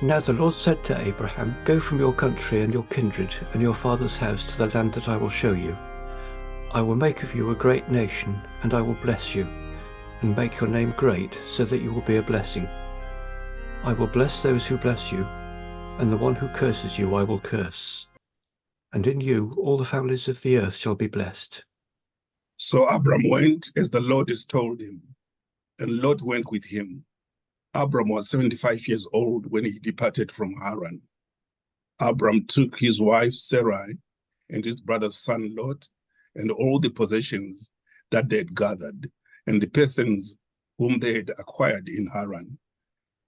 Now the Lord said to Abraham, "Go from your country and your kindred and your father's house to the land that I will show you. I will make of you a great nation, and I will bless you, and make your name great, so that you will be a blessing. I will bless those who bless you, and the one who curses you I will curse. And in you all the families of the earth shall be blessed." So Abram went as the Lord had told him, and Lot went with him. Abram was 75 years old when he departed from Haran. Abram took his wife Sarai and his brother's son Lot, and all the possessions that they had gathered, and the persons whom they had acquired in Haran,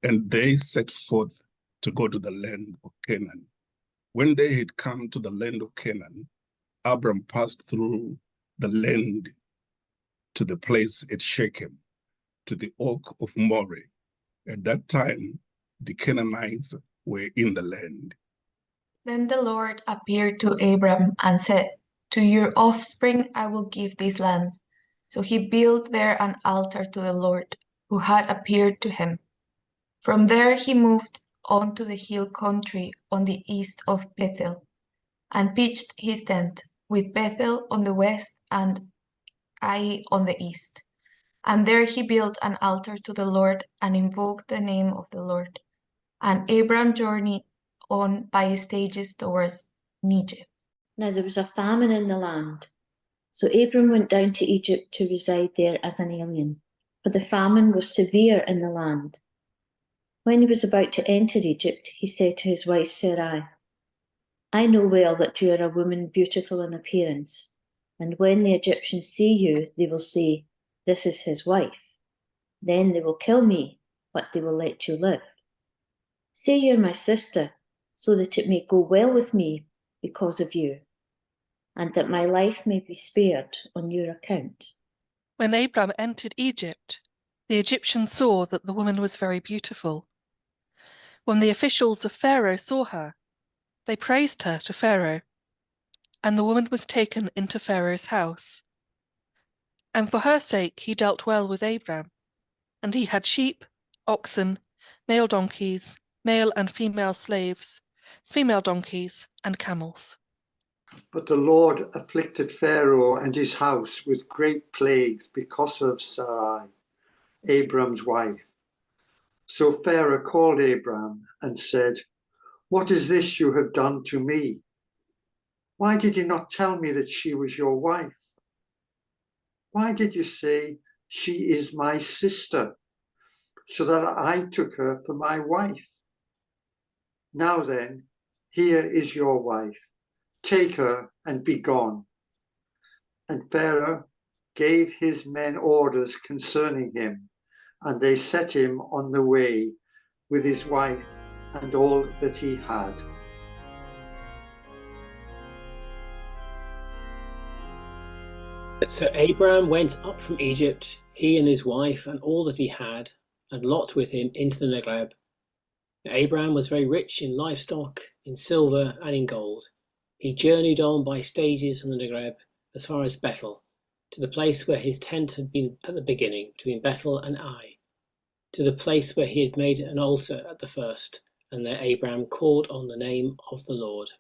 and they set forth to go to the land of Canaan. When they had come to the land of Canaan, Abram passed through the land to the place at Shechem, to the oak of Moreh. At that time, the Canaanites were in the land. Then the Lord appeared to Abram and said, "To your offspring I will give this land." So he built there an altar to the Lord, who had appeared to him. From there he moved on to the hill country on the east of Bethel, and pitched his tent, with Bethel on the west and Ai on the east. And there he built an altar to the Lord and invoked the name of the Lord. And Abram journeyed on by stages towards Negev. Now there was a famine in the land. So Abram went down to Egypt to reside there as an alien, for the famine was severe in the land. When he was about to enter Egypt, he said to his wife Sarai, "I know well that you are a woman beautiful in appearance, and when the Egyptians see you, they will say, 'This is his wife.' Then they will kill me, but they will let you live. Say you're my sister, so that it may go well with me because of you, and that my life may be spared on your account." When Abram entered Egypt, the Egyptians saw that the woman was very beautiful. When the officials of Pharaoh saw her, they praised her to Pharaoh, and the woman was taken into Pharaoh's house. And for her sake he dealt well with Abram, and he had sheep, oxen, male donkeys, male and female slaves, female donkeys, and camels. But the Lord afflicted Pharaoh and his house with great plagues because of Sarai, Abram's wife. So Pharaoh called Abram and said, "What is this you have done to me? Why did you not tell me that she was your wife? Why did you say, 'She is my sister,' so that I took her for my wife? Now then, here is your wife. Take her and be gone." And Pharaoh gave his men orders concerning him, and they set him on the way with his wife and all that he had. So Abraham went up from Egypt, he and his wife and all that he had, and Lot with him into the Negev. Abraham was very rich in livestock, in silver and in gold. He journeyed on by stages from the Negev as far as Bethel, to the place where his tent had been at the beginning, between Bethel and Ai, to the place where he had made an altar at the first, and there Abraham called on the name of the Lord.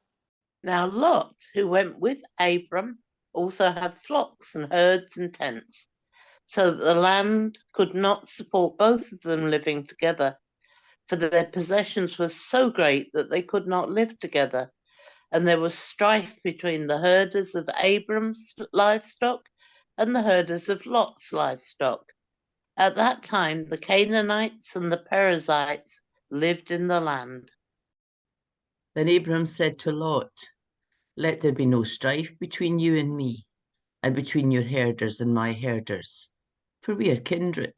Now Lot, who went with Abram, also had flocks and herds and tents, so that the land could not support both of them living together, for their possessions were so great that they could not live together, and there was strife between the herders of Abram's livestock and the herders of Lot's livestock. At that time, the Canaanites and the Perizzites lived in the land. Then Abram said to Lot, "Let there be no strife between you and me, and between your herders and my herders, for we are kindred.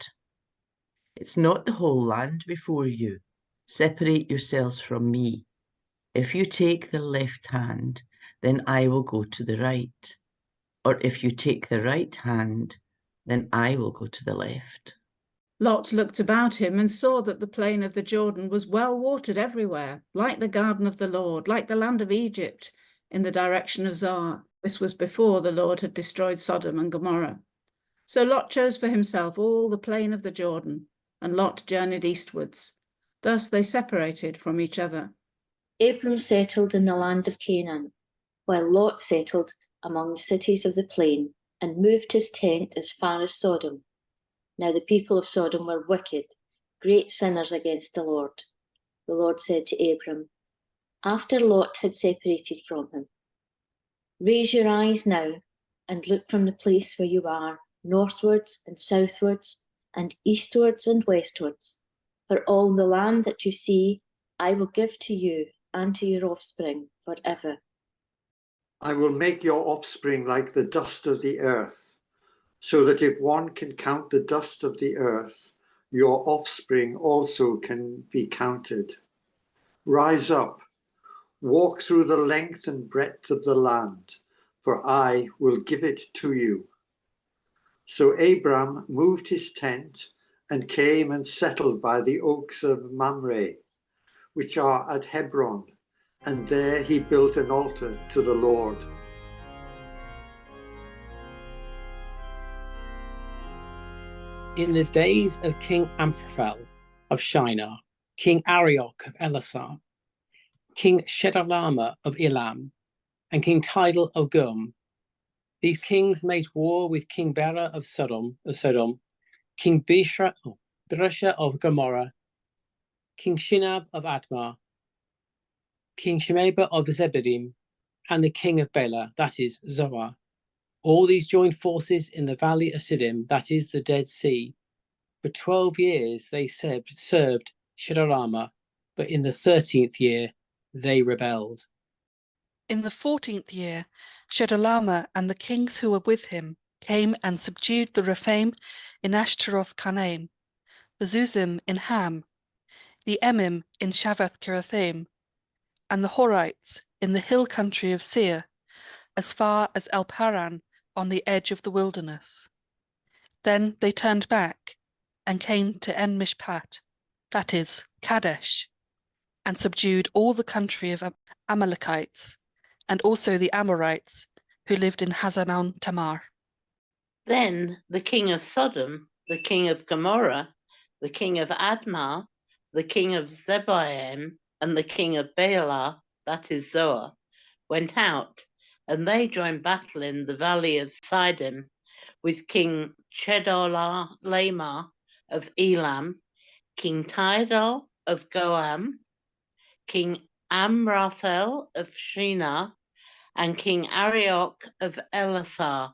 It's not the whole land before you. Separate yourselves from me. If you take the left hand, then I will go to the right. Or if you take the right hand, then I will go to the left." Lot looked about him and saw that the plain of the Jordan was well watered everywhere, like the garden of the Lord, like the land of Egypt, in the direction of Zoar. This was before the Lord had destroyed Sodom and Gomorrah. So Lot chose for himself all the plain of the Jordan, and Lot journeyed eastwards. Thus they separated from each other. Abram settled in the land of Canaan, while Lot settled among the cities of the plain and moved his tent as far as Sodom. Now the people of Sodom were wicked, great sinners against the Lord. The Lord said to Abram, after Lot had separated from him, raise your eyes now and look from the place where you are, northwards and southwards and eastwards and westwards. For all the land that you see, I will give to you and to your offspring forever. I will make your offspring like the dust of the earth, so that if one can count the dust of the earth, your offspring also can be counted. Rise up, walk through the length and breadth of the land, for I will give it to you. So Abram moved his tent and came and settled by the oaks of Mamre, which are at Hebron, and there he built an altar to the Lord. In the days of King Amraphel of Shinar, King Arioch of Elasar, King Chedorlaomer of Elam, and King Tidal of Gum, these kings made war with King Bera of Sodom, King Birsha of Gomorrah, King Shinab of Admah, King Shemeba of Zebedim, and the king of Bela, that is, Zoar. All these joined forces in the valley of Siddim, that is, the Dead Sea. For 12 years they served Chedorlaomer, but in the 13th year they rebelled. In the 14th year, Chedorlaomer and the kings who were with him came and subdued the Rephaim in Ashtaroth Karnaim, the Zuzim in Ham, the Emim in Shavath Kiriathaim, and the Horites in the hill country of Seir, as far as El Paran on the edge of the wilderness. Then they turned back and came to En Mishpat, that is, Kadesh, and subdued all the country of Amalekites, and also the Amorites who lived in Hazanon Tamar. Then the king of Sodom, the king of Gomorrah, the king of Admah, the king of Zeboim, and the king of Bela, that is Zoar, went out, and they joined battle in the valley of Siddim with King Chedorlaomer of Elam, King Tidal of Goam, King Amraphel of Shinar, and King Arioch of Elasar,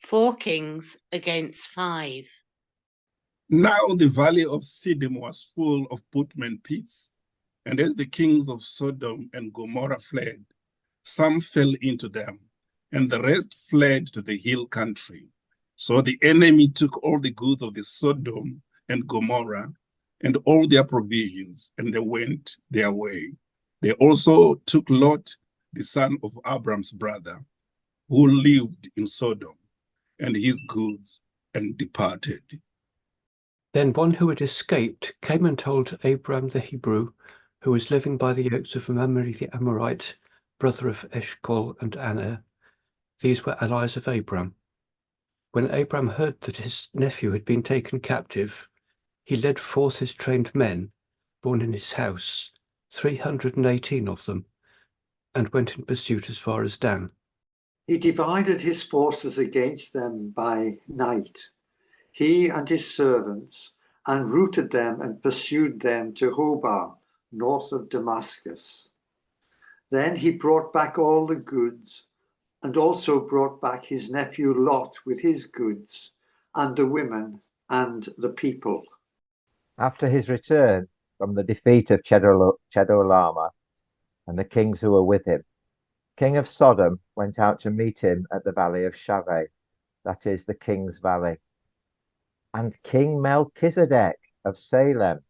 4 kings against 5. Now the valley of Siddim was full of boatmen pits, and as the kings of Sodom and Gomorrah fled, some fell into them, and the rest fled to the hill country. So the enemy took all the goods of the Sodom and Gomorrah and all their provisions, and they went their way. They also took Lot, the son of Abram's brother, who lived in Sodom, and his goods, and departed. Then one who had escaped came and told Abram the Hebrew, who was living by the oaks of Mamre the Amorite, brother of Eshcol and Aner. These were allies of Abram. When Abram heard that his nephew had been taken captive, he led forth his trained men, born in his house, 318 of them, and went in pursuit as far as Dan. He divided his forces against them by night, he and his servants, and routed them and pursued them to Hobah, north of Damascus. Then he brought back all the goods, and also brought back his nephew Lot with his goods, and the women and the people. After his return from the defeat of Chedorlaomer and the kings who were with him, king of Sodom went out to meet him at the valley of Shaveh, that is, the king's valley. And King Melchizedek of Salem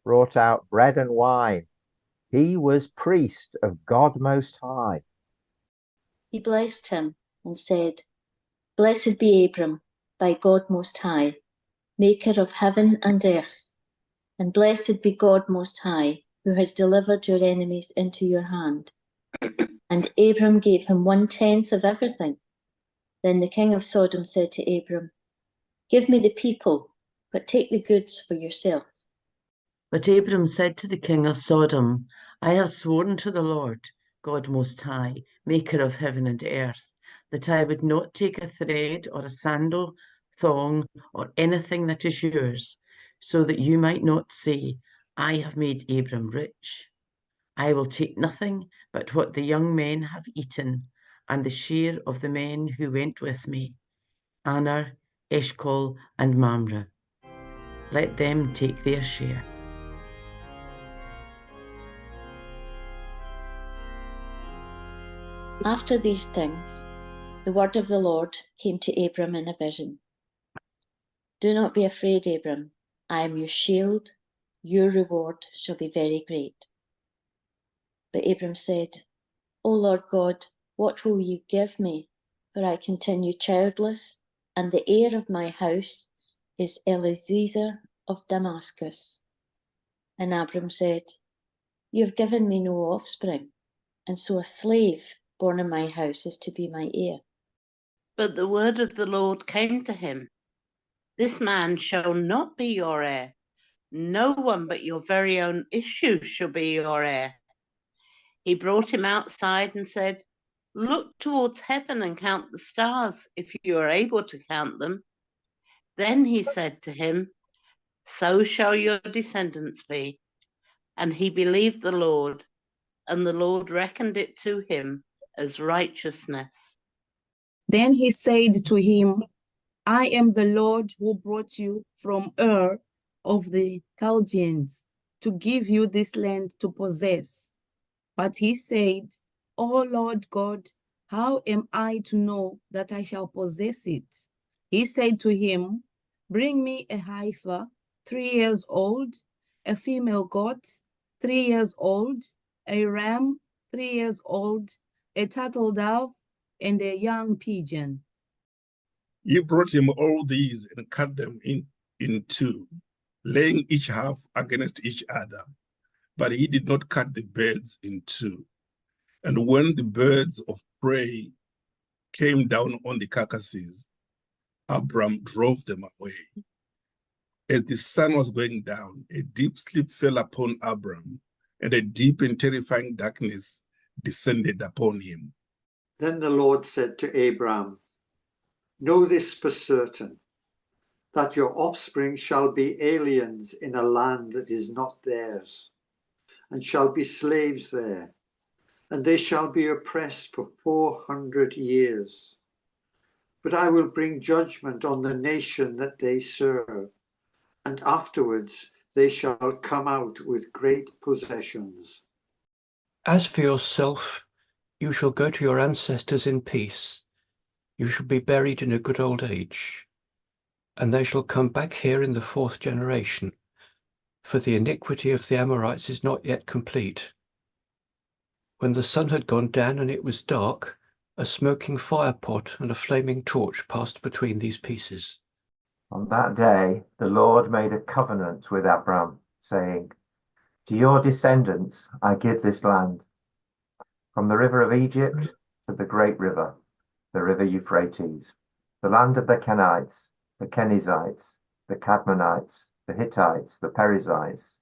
brought out bread and wine. He was priest of God Most High. He blessed him and said, Blessed be Abram, by God Most High, maker of heaven and earth. And blessed be God Most High, who has delivered your enemies into your hand. And Abram gave him 1/10 of everything. Then the king of Sodom said to Abram, Give me the people, but take the goods for yourself. But Abram said to the king of Sodom, I have sworn to the Lord, God Most High, maker of heaven and earth, that I would not take a thread or a sandal, thong, or anything that is yours, so that you might not say, I have made Abram rich. I will take nothing but what the young men have eaten, and the share of the men who went with me, Aner, Eshcol, and Mamre. Let them take their share. After these things, the word of the Lord came to Abram in a vision. Do not be afraid, Abram. I am your shield. Your reward shall be very great. But Abram said, O Lord God, what will you give me? For I continue childless, and the heir of my house is Eliezer of Damascus. And Abram said, You have given me no offspring, and so a slave born in my house is to be my heir. But the word of the Lord came to him, This man shall not be your heir. No one but your very own issue shall be your heir. He brought him outside and said, Look towards heaven and count the stars, if you are able to count them. Then he said to him, So shall your descendants be. And he believed the Lord, and the Lord reckoned it to him as righteousness. Then he said to him, I am the Lord who brought you from Ur of the Chaldeans to give you this land to possess. But he said, O Lord God, how am I to know that I shall possess it? He said to him, Bring me a heifer, 3 years old, a female goat, 3 years old, a ram, 3 years old, a turtle dove, and a young pigeon. You brought him all these and cut them in two, laying each half against each other. But he did not cut the birds in two. And when the birds of prey came down on the carcasses, Abram drove them away. As the sun was going down, a deep sleep fell upon Abram, and a deep and terrifying darkness descended upon him. Then the Lord said to Abram, Know this for certain, that your offspring shall be aliens in a land that is not theirs, and shall be slaves there, and they shall be oppressed for 400 years. But I will bring judgment on the nation that they serve, and afterwards they shall come out with great possessions. As for yourself, you shall go to your ancestors in peace. You shall be buried in a good old age, and they shall come back here in the 4th generation, for the iniquity of the Amorites is not yet complete. When the sun had gone down and it was dark, a smoking firepot and a flaming torch passed between these pieces. On that day, the Lord made a covenant with Abram, saying, To your descendants I give this land, from the river of Egypt to the great river, the river Euphrates, the land of the Kenites, the Kenizzites, the Cadmonites, the Hittites, the Perizzites,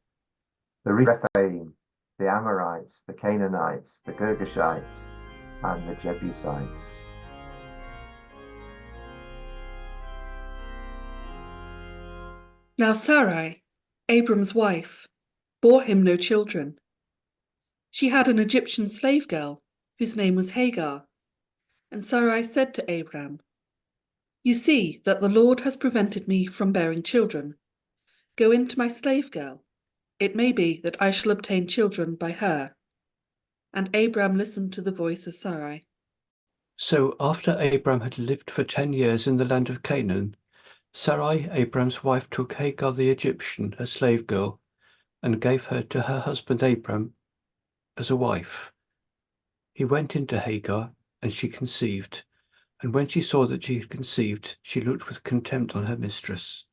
the Rephaim, the Amorites, the Canaanites, the Girgashites, and the Jebusites. Now Sarai, Abram's wife, bore him no children. She had an Egyptian slave girl, whose name was Hagar. And Sarai said to Abram, You see that the Lord has prevented me from bearing children. Go in to my slave girl. It may be that I shall obtain children by her. And Abram listened to the voice of Sarai. So after Abram had lived for 10 years in the land of Canaan, Sarai, Abram's wife, took Hagar the Egyptian, a slave girl, and gave her to her husband Abram as a wife. He went into Hagar, and she conceived, and when she saw that she had conceived, she looked with contempt on her mistress.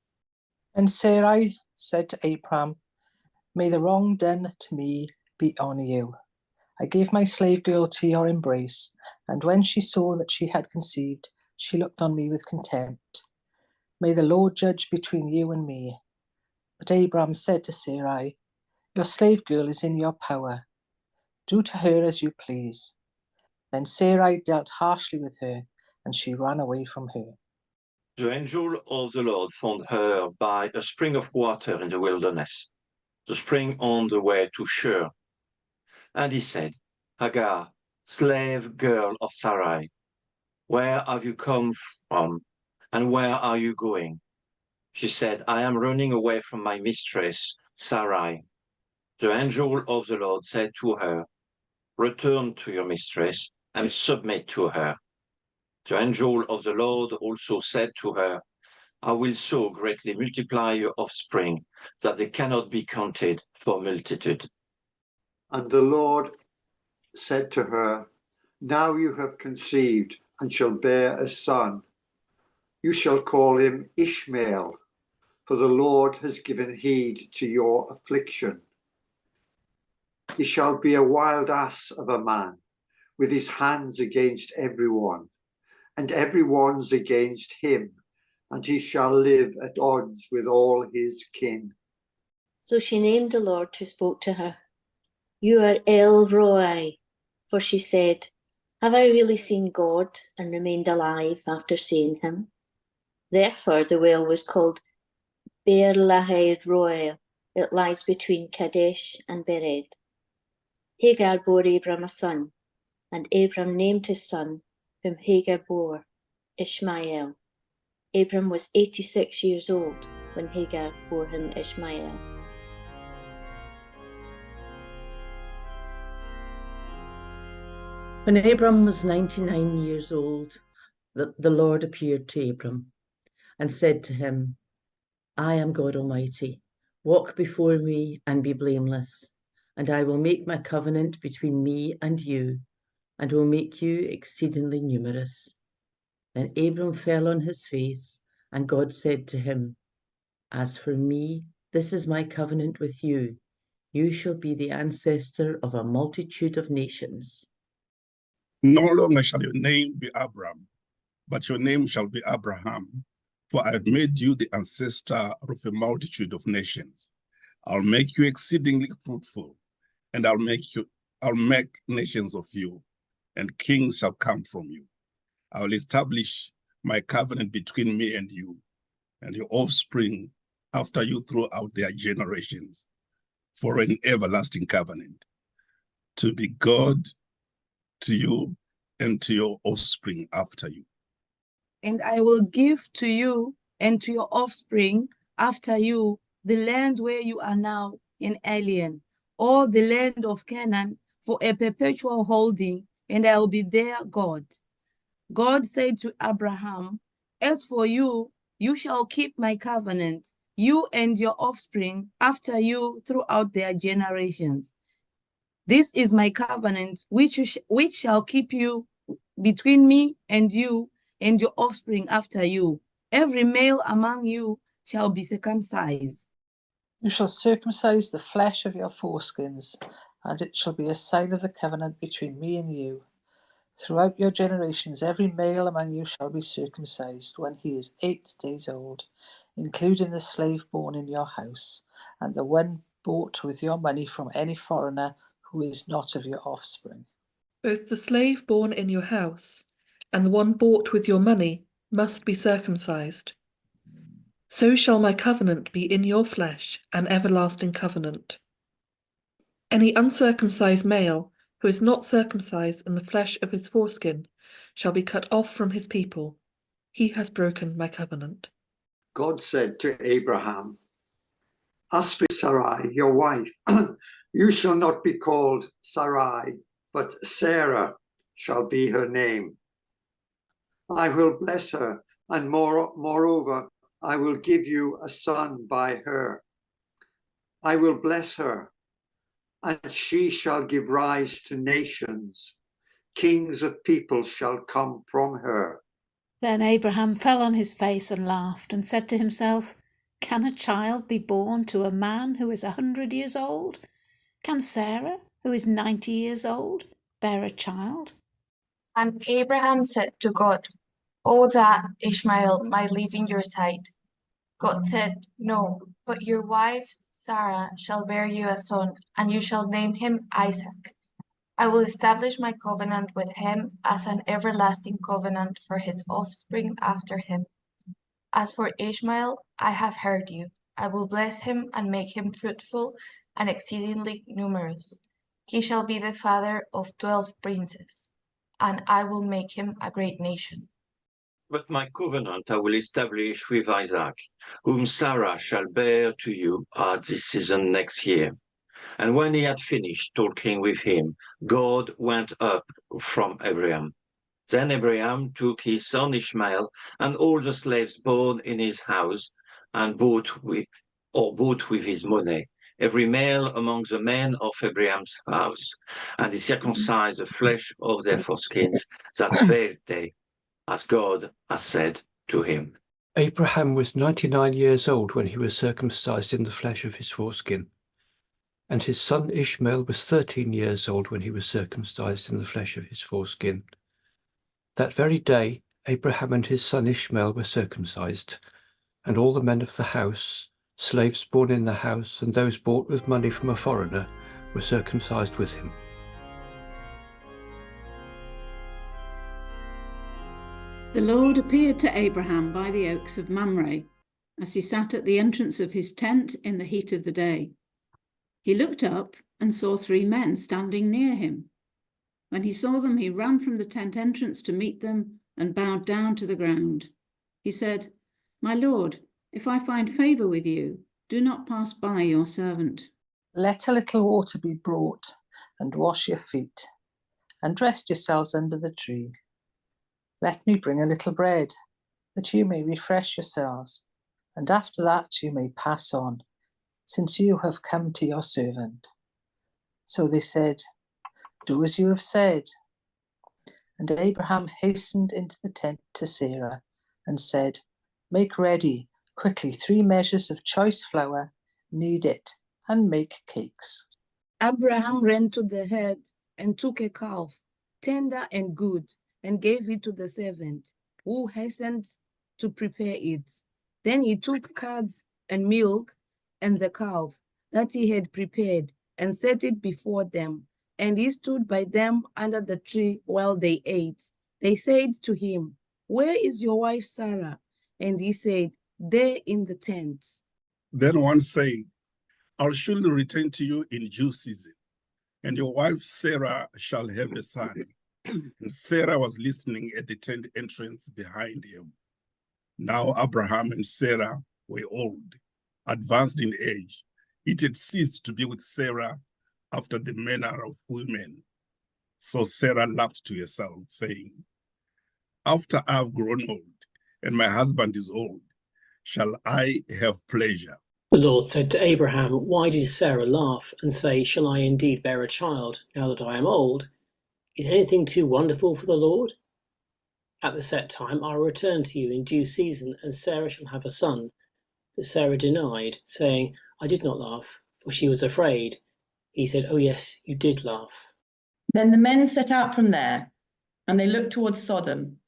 And Sarai said to Abram, May the wrong done to me be on you. I gave my slave girl to your embrace, and when she saw that she had conceived, she looked on me with contempt. May the Lord judge between you and me. But Abram said to Sarai, Your slave girl is in your power. Do to her as you please. Then Sarai dealt harshly with her, and she ran away from her. The angel of the Lord found her by a spring of water in the wilderness, the spring on the way to Shur. And he said, Hagar, slave girl of Sarai, where have you come from, and where are you going? She said, I am running away from my mistress, Sarai. The angel of the Lord said to her, return to your mistress and submit to her. The angel of the Lord also said to her, I will so greatly multiply your offspring that they cannot be counted for multitude. And the Lord said to her, now you have conceived and shall bear a son. You shall call him Ishmael, for the Lord has given heed to your affliction. He shall be a wild ass of a man, with his hands against everyone, and everyone's against him, and he shall live at odds with all his kin. So she named the Lord who spoke to her. You are El Roi, for she said, have I really seen God and remained alive after seeing him? Therefore the well was called Beer Lahai Roi. It lies between Kadesh and Bered. Hagar bore Abram a son, and Abram named his son, whom Hagar bore, Ishmael. Abram was 86 years old when Hagar bore him Ishmael. When Abram was 99 years old, the Lord appeared to Abram and said to him, I am God Almighty. Walk before me and be blameless, and I will make my covenant between me and you, and will make you exceedingly numerous. Then Abram fell on his face, and God said to him, as for me, this is my covenant with you. You shall be the ancestor of a multitude of nations. No longer shall your name be Abram, but your name shall be Abraham, for I have made you the ancestor of a multitude of nations. I'll make you exceedingly fruitful, and I'll make nations of you, and kings shall come from you. I will establish my covenant between me and you, and your offspring after you throughout their generations, for an everlasting covenant, to be God to you and to your offspring after you. And I will give to you and to your offspring after you the land where you are now an alien, or the land of Canaan, for a perpetual holding, and I will be their God. God said to Abraham, as for you, you shall keep my covenant, you and your offspring after you throughout their generations. This is my covenant, which shall keep you between me and you and your offspring after you. Every male among you shall be circumcised. You shall circumcise the flesh of your foreskins, and it shall be a sign of the covenant between me and you. Throughout your generations, every male among you shall be circumcised when he is 8 days old, including the slave born in your house, and the one bought with your money from any foreigner who is not of your offspring. Both the slave born in your house and the one bought with your money must be circumcised. So shall my covenant be in your flesh, an everlasting covenant. Any uncircumcised male who is not circumcised in the flesh of his foreskin shall be cut off from his people. He has broken my covenant. God said to Abraham, as for Sarai, your wife, you shall not be called Sarai, but Sarah shall be her name. I will bless her, and moreover, I will give you a son by her. I will bless her, and she shall give rise to nations. Kings of people shall come from her. Then Abraham fell on his face and laughed, and said to himself, can a child be born to a man who is 100 years old? Can Sarah, who is 90 years old, bear a child? And Abraham said to God, oh, that Ishmael might live in your sight. God said, no, But your wife Sarah shall bear you a son, and you shall name him Isaac. I will establish my covenant with him as an everlasting covenant for his offspring after him. As for Ishmael, I have heard you. I will bless him and make him fruitful and exceedingly numerous. He shall be the father of 12 princes, and I will make him a great nation. But my covenant I will establish with Isaac, whom Sarah shall bear to you at this season next year. And when he had finished talking with him, God went up from Abraham. Then Abraham took his son Ishmael and all the slaves born in his house, and bought with his money every male among the men of Abraham's house, and he circumcised the flesh of their foreskins that very day, as God has said to him. Abraham was 99 years old when he was circumcised in the flesh of his foreskin. And his son Ishmael was 13 years old when he was circumcised in the flesh of his foreskin. That very day, Abraham and his son Ishmael were circumcised, and all the men of the house, slaves born in the house, and those bought with money from a foreigner, were circumcised with him. The Lord appeared to Abraham by the oaks of Mamre, as he sat at the entrance of his tent in the heat of the day. He looked up and saw 3 men standing near him. When he saw them, he ran from the tent entrance to meet them and bowed down to the ground. He said, "My Lord, if I find favor with you, do not pass by your servant." Let a little water be brought, and wash your feet, and rest yourselves under the tree. Let me bring a little bread, that you may refresh yourselves, and after that you may pass on, since you have come to your servant. So they said, "Do as you have said." And Abraham hastened into the tent to Sarah and said, "Make ready quickly 3 measures of choice flour, knead it, and make cakes." Abraham ran to the herd and took a calf, tender and good, and gave it to the servant, who hastened to prepare it. Then he took curds and milk and the calf that he had prepared and set it before them. And he stood by them under the tree while they ate. They said to him, "Where is your wife Sarah?" And he said, "There in the tent." Then one said, "I'll surely return to you in due season, and your wife Sarah shall have a son." And Sarah was listening at the tent entrance behind him. Now Abraham and Sarah were old, advanced in age. It had ceased to be with Sarah after the manner of women. So Sarah laughed to herself, saying, "After I have grown old, and my husband is old, shall I have pleasure?" The Lord said to Abraham, "Why did Sarah laugh and say, 'Shall I indeed bear a child now that I am old?' Is anything too wonderful for the Lord? At the set time I will return to you in due season, and Sarah shall have a son." But Sarah denied, saying, "I did not laugh," for she was afraid. He said, "Oh yes, you did laugh." Then the men set out from there, and they looked towards Sodom,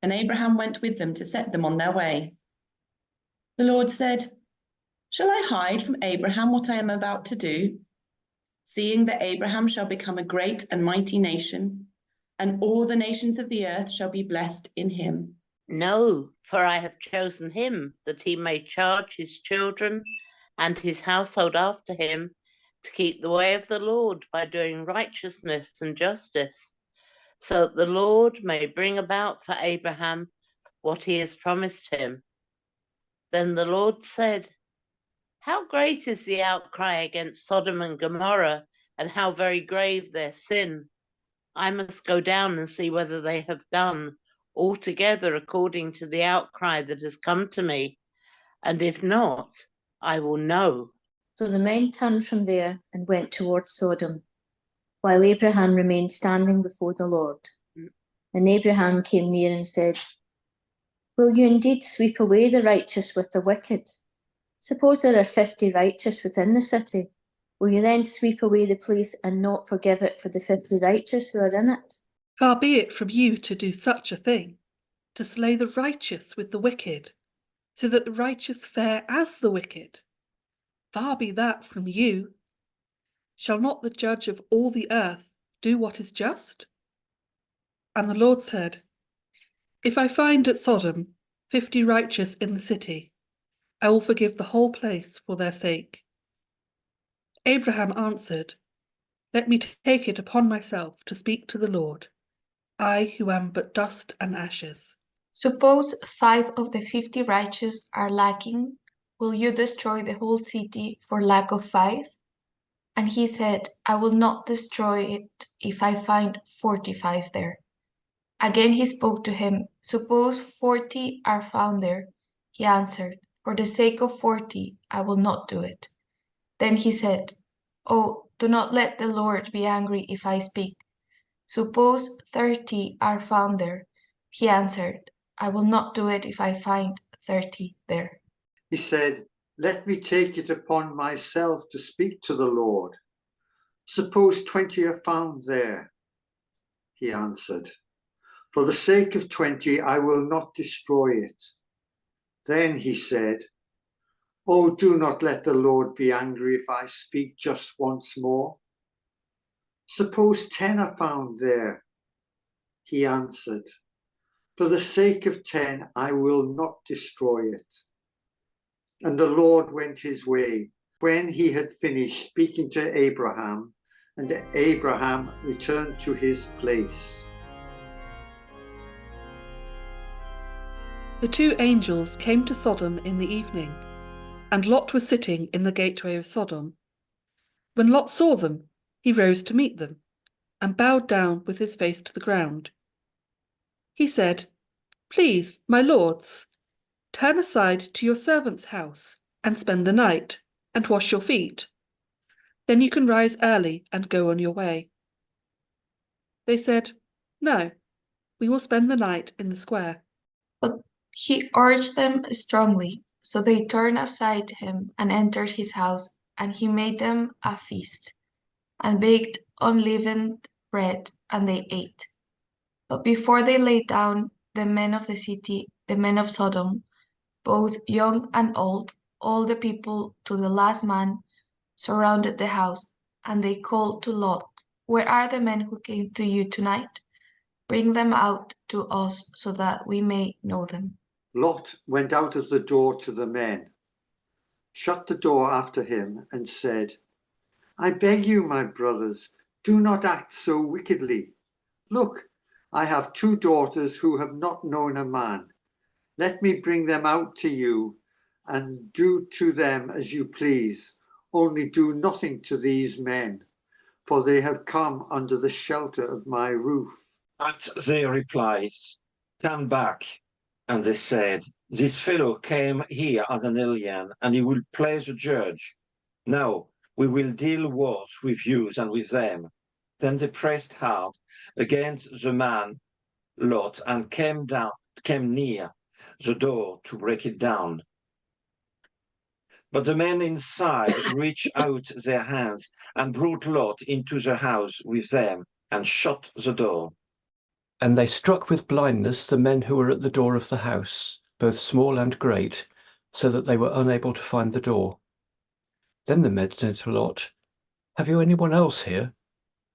and Abraham went with them to set them on their way. The Lord said, "Shall I hide from Abraham what I am about to do? Seeing that Abraham shall become a great and mighty nation, and all the nations of the earth shall be blessed in him." No, for I have chosen him, that he may charge his children and his household after him to keep the way of the Lord by doing righteousness and justice, so that the Lord may bring about for Abraham what he has promised him. Then the Lord said, "How great is the outcry against Sodom and Gomorrah, and how very grave their sin! I must go down and see whether they have done altogether according to the outcry that has come to me, and if not, I will know." So the men turned from there and went towards Sodom, while Abraham remained standing before the Lord. And Abraham came near and said, "Will you indeed sweep away the righteous with the wicked? Suppose there are 50 righteous within the city. Will you then sweep away the place and not forgive it for the 50 righteous who are in it?" Far be it from you to do such a thing, to slay the righteous with the wicked, so that the righteous fare as the wicked. Far be that from you. Shall not the judge of all the earth do what is just? And the Lord said, If I find at Sodom 50 righteous in the city, I will forgive the whole place for their sake. Abraham answered, Let me take it upon myself to speak to the Lord, I who am but dust and ashes. Suppose 5 of the 50 righteous are lacking, will you destroy the whole city for lack of 5? And he said, I will not destroy it if I find 45 there. Again he spoke to him, Suppose 40 are found there. He answered, For the sake of 40, I will not do it. Then he said, Oh, do not let the Lord be angry if I speak. Suppose 30 are found there. He answered, I will not do it if I find 30 there. He said, Let me take it upon myself to speak to the Lord. Suppose 20 are found there. He answered, For the sake of 20, I will not destroy it. Then he said, Oh, do not let the Lord be angry if I speak just once more. Suppose 10 are found there. He answered, For the sake of 10, I will not destroy it. And the Lord went his way. When he had finished speaking to Abraham, and Abraham returned to his place. The 2 angels came to Sodom in the evening, and Lot was sitting in the gateway of Sodom. When Lot saw them, he rose to meet them, and bowed down with his face to the ground. He said, Please, my lords, turn aside to your servant's house, and spend the night, and wash your feet. Then you can rise early and go on your way. They said, No, we will spend the night in the square. But he urged them strongly, so they turned aside to him and entered his house, and he made them a feast, and baked unleavened bread, and they ate. But before they lay down, the men of the city, the men of Sodom, both young and old, all the people to the last man, surrounded the house, and they called to Lot, Where are the men who came to you tonight? Bring them out to us so that we may know them. Lot went out of the door to the men, shut the door after him, and said, I beg you, my brothers, do not act so wickedly. Look, I have 2 daughters who have not known a man. Let me bring them out to you, and do to them as you please. Only do nothing to these men, for they have come under the shelter of my roof. But they replied, Stand back. And they said, This fellow came here as an alien, and he will play the judge. Now we will deal worse with you than with them. Then they pressed hard against the man Lot and came near the door to break it down. But the men inside reached out their hands and brought Lot into the house with them and shut the door. And they struck with blindness the men who were at the door of the house, both small and great, so that they were unable to find the door. Then the men said to Lot, Have you anyone else here?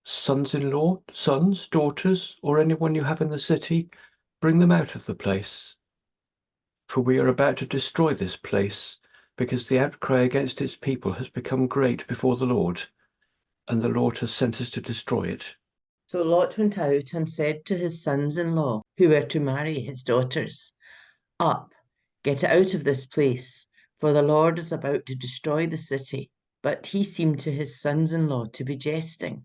Sons-in-law, sons, daughters, or anyone you have in the city? Bring them out of the place. For we are about to destroy this place, because the outcry against its people has become great before the Lord, and the Lord has sent us to destroy it. So Lot went out and said to his sons-in-law, who were to marry his daughters, Up, get out of this place, for the Lord is about to destroy the city. But he seemed to his sons-in-law to be jesting.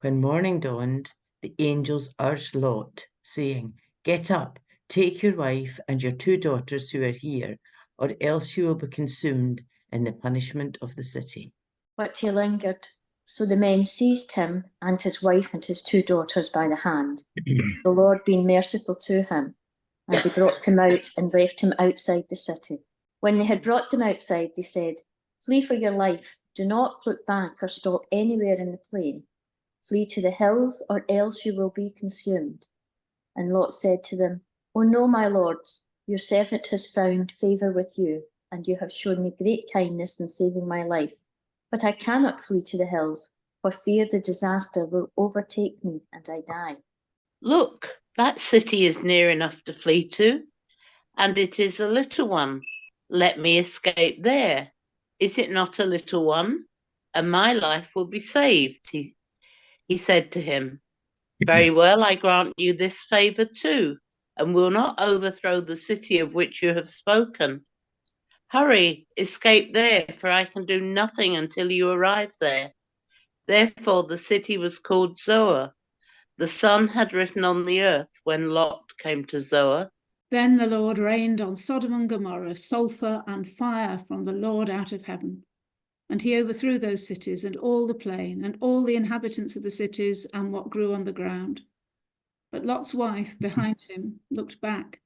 When morning dawned, the angels urged Lot, saying, Get up, take your wife and your 2 daughters who are here, or else you will be consumed in the punishment of the city. But he lingered. So the men seized him and his wife and his 2 daughters by the hand, the Lord being merciful to him, and they brought him out and left him outside the city. When they had brought them outside, they said, Flee for your life, do not look back or stop anywhere in the plain. Flee to the hills, or else you will be consumed. And Lot said to them, Oh no, my lords, your servant has found favour with you. and you have shown me great kindness in saving my life. But I cannot flee to the hills, for fear the disaster will overtake me and I die. Look, that city is near enough to flee to, and it is a little one. Let me escape there. Is it not a little one? And my life will be saved. He said to him, Very well, I grant you this favour too, and will not overthrow the city of which you have spoken. Hurry, escape there, for I can do nothing until you arrive there. Therefore the city was called Zoar. The sun had risen on the earth when Lot came to Zoar. Then the Lord rained on Sodom and Gomorrah sulphur and fire from the Lord out of heaven. And he overthrew those cities and all the plain and all the inhabitants of the cities and what grew on the ground. But Lot's wife behind him looked back,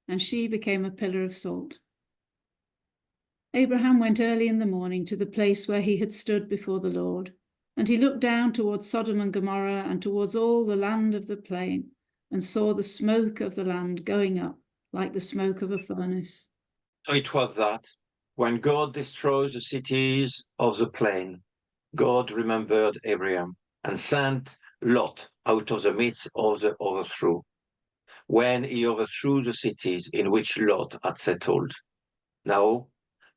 and she became a pillar of salt. Abraham went early in the morning to the place where he had stood before the Lord, and he looked down towards Sodom and Gomorrah and towards all the land of the plain, and saw the smoke of the land going up like the smoke of a furnace. So it was that, when God destroys the cities of the plain, God remembered Abraham and sent Lot out of the midst of the overthrow, when he overthrew the cities in which Lot had settled. Now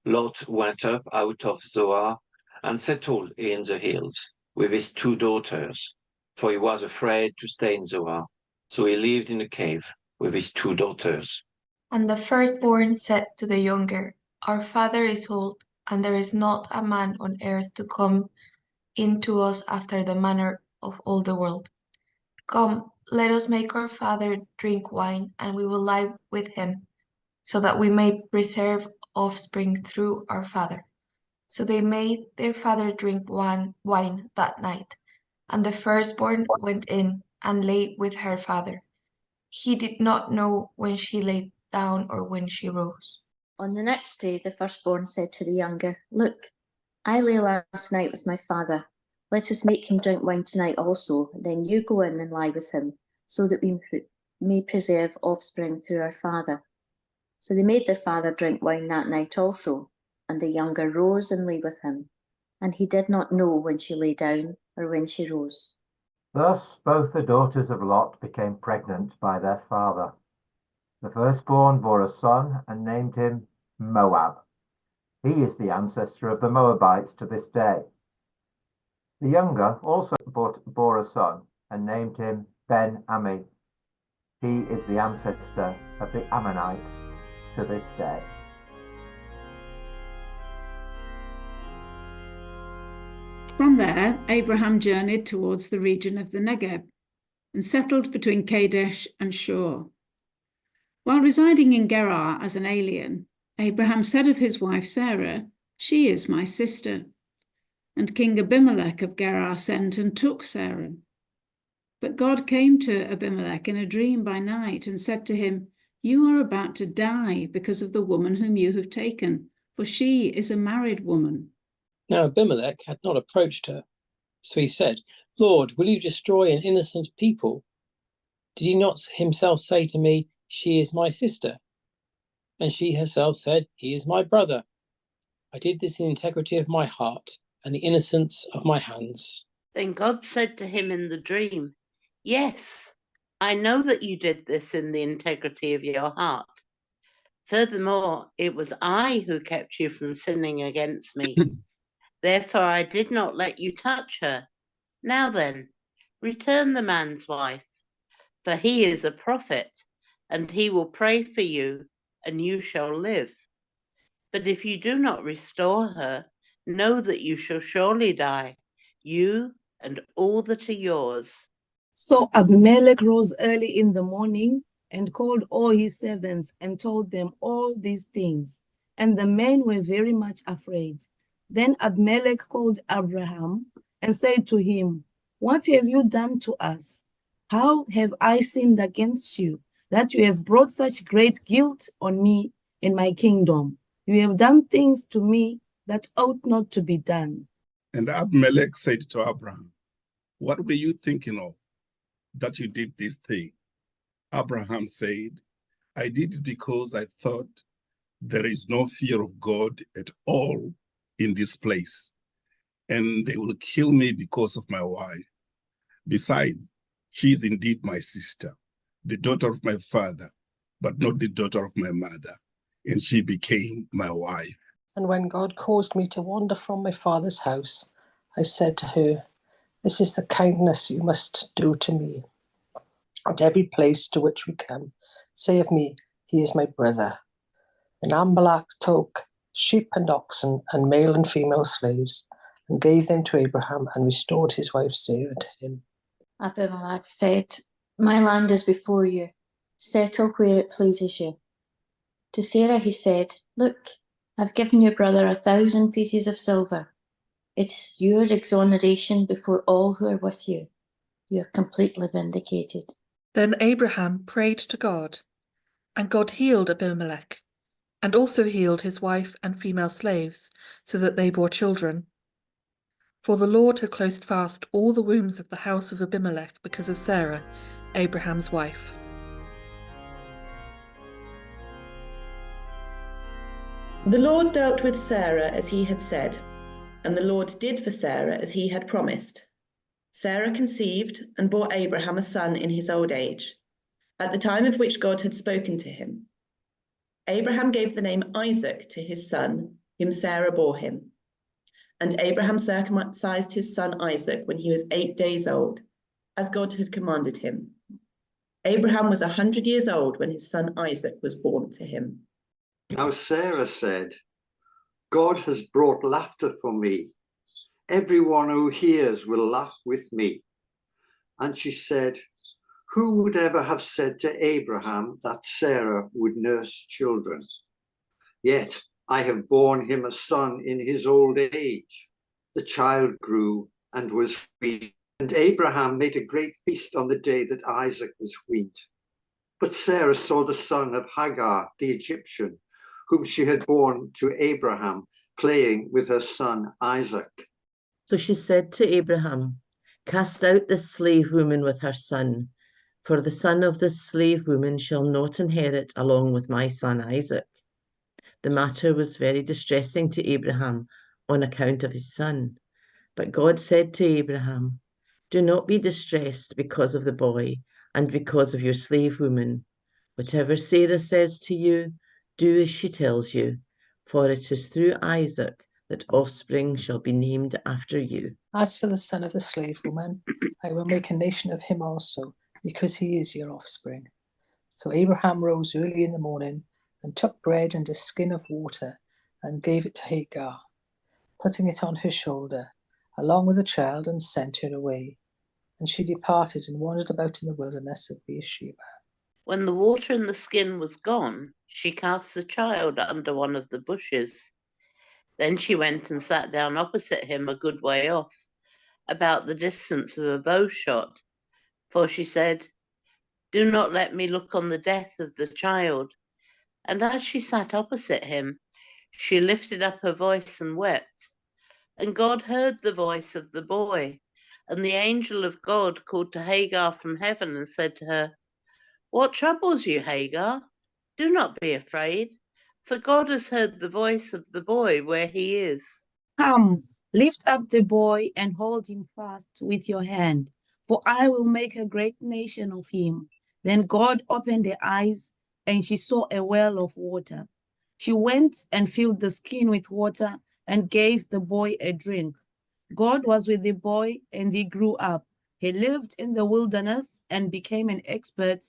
Lot went up out of Zoar and settled in the hills with his 2 daughters, for he was afraid to stay in Zoar. So he lived in a cave with his 2 daughters. And the firstborn said to the younger, Our father is old, and there is not a man on earth to come in to us after the manner of all the world. Come, let us make our father drink wine, and we will lie with him, so that we may preserve offspring through our father. So they made their father drink wine that night, and the firstborn went in and lay with her father. He did not know when she lay down or when she rose. On the next day, the firstborn said to the younger, Look, I lay last night with my father. Let us make him drink wine tonight also. Then you go in and lie with him, so that we may preserve offspring through our father. So they made their father drink wine that night also, and the younger rose and lay with him. And he did not know when she lay down or when she rose. Thus both the daughters of Lot became pregnant by their father. The firstborn bore a son and named him Moab. He is the ancestor of the Moabites to this day. The younger also bore a son and named him Ben-Ami. He is the ancestor of the Ammonites to this day. From there, Abraham journeyed towards the region of the Negev and settled between Kadesh and Shur. While residing in Gerar as an alien, Abraham said of his wife Sarah, She is my sister. And King Abimelech of Gerar sent and took Sarah. But God came to Abimelech in a dream by night and said to him, You are about to die because of the woman whom you have taken, for she is a married woman. Now Abimelech had not approached her, so he said, Lord, will you destroy an innocent people? Did he not himself say to me, She is my sister? And she herself said, He is my brother. I did this in integrity of my heart and the innocence of my hands. Then God said to him in the dream, Yes, I know that you did this in the integrity of your heart. Furthermore, it was I who kept you from sinning against me. Therefore I did not let you touch her. Now then, return the man's wife, for he is a prophet, and he will pray for you, and you shall live. But if you do not restore her, know that you shall surely die, you and all that are yours. So Abimelech rose early in the morning and called all his servants and told them all these things. And the men were very much afraid. Then Abimelech called Abraham and said to him, What have you done to us? How have I sinned against you, that you have brought such great guilt on me and my kingdom? You have done things to me that ought not to be done. And Abimelech said to Abraham, What were you thinking of, that you did this thing? Abraham said, I did it because I thought there is no fear of God at all in this place, and they will kill me because of my wife. Besides, she is indeed my sister, the daughter of my father, but not the daughter of my mother, and she became my wife. And when God caused me to wander from my father's house, I said to her, "This is the kindness you must do to me. At every place to which we come, say of me, he is my brother." And Amalek took sheep and oxen and male and female slaves and gave them to Abraham and restored his wife Sarah to him. Abimelech said, "My land is before you. Settle where it pleases you." To Sarah he said, "Look, I've given your brother 1,000 pieces of silver. It is your exoneration before all who are with you. You are completely vindicated." Then Abraham prayed to God, and God healed Abimelech, and also healed his wife and female slaves, so that they bore children. For the Lord had closed fast all the wombs of the house of Abimelech because of Sarah, Abraham's wife. The Lord dealt with Sarah as he had said, and the Lord did for Sarah as he had promised. Sarah conceived and bore Abraham a son in his old age, at the time of which God had spoken to him. Abraham gave the name Isaac to his son, whom Sarah bore him. And Abraham circumcised his son Isaac when he was 8 days old, as God had commanded him. Abraham was 100 years old when his son Isaac was born to him. Now Sarah said, "God has brought laughter for me. Everyone who hears will laugh with me." And she said, "Who would ever have said to Abraham that Sarah would nurse children? Yet I have borne him a son in his old age." The child grew and was weaned, and Abraham made a great feast on the day that Isaac was weaned. But Sarah saw the son of Hagar, the Egyptian, whom she had borne to Abraham, playing with her son Isaac. So she said to Abraham, "Cast out this slave woman with her son, for the son of this slave woman shall not inherit along with my son Isaac." The matter was very distressing to Abraham on account of his son. But God said to Abraham, "Do not be distressed because of the boy and because of your slave woman. Whatever Sarah says to you, do as she tells you, for it is through Isaac that offspring shall be named after you." As for the son of the slave woman, I will make a nation of him also, because he is your offspring. So Abraham rose early in the morning and took bread and a skin of water and gave it to Hagar, putting it on her shoulder, along with the child, and sent her away. And she departed and wandered about in the wilderness of Beersheba. When the water in the skin was gone, she cast the child under one of the bushes. Then she went and sat down opposite him a good way off, about the distance of a bow shot, for she said, "Do not let me look on the death of the child." And as she sat opposite him, she lifted up her voice and wept. And God heard the voice of the boy, and the angel of God called to Hagar from heaven and said to her, "What troubles you, Hagar? Do not be afraid, for God has heard the voice of the boy where he is." Come, lift up the boy and hold him fast with your hand, for I will make a great nation of him. Then God opened her eyes, and she saw a well of water. She went and filled the skin with water and gave the boy a drink. God was with the boy, and he grew up. He lived in the wilderness and became an expert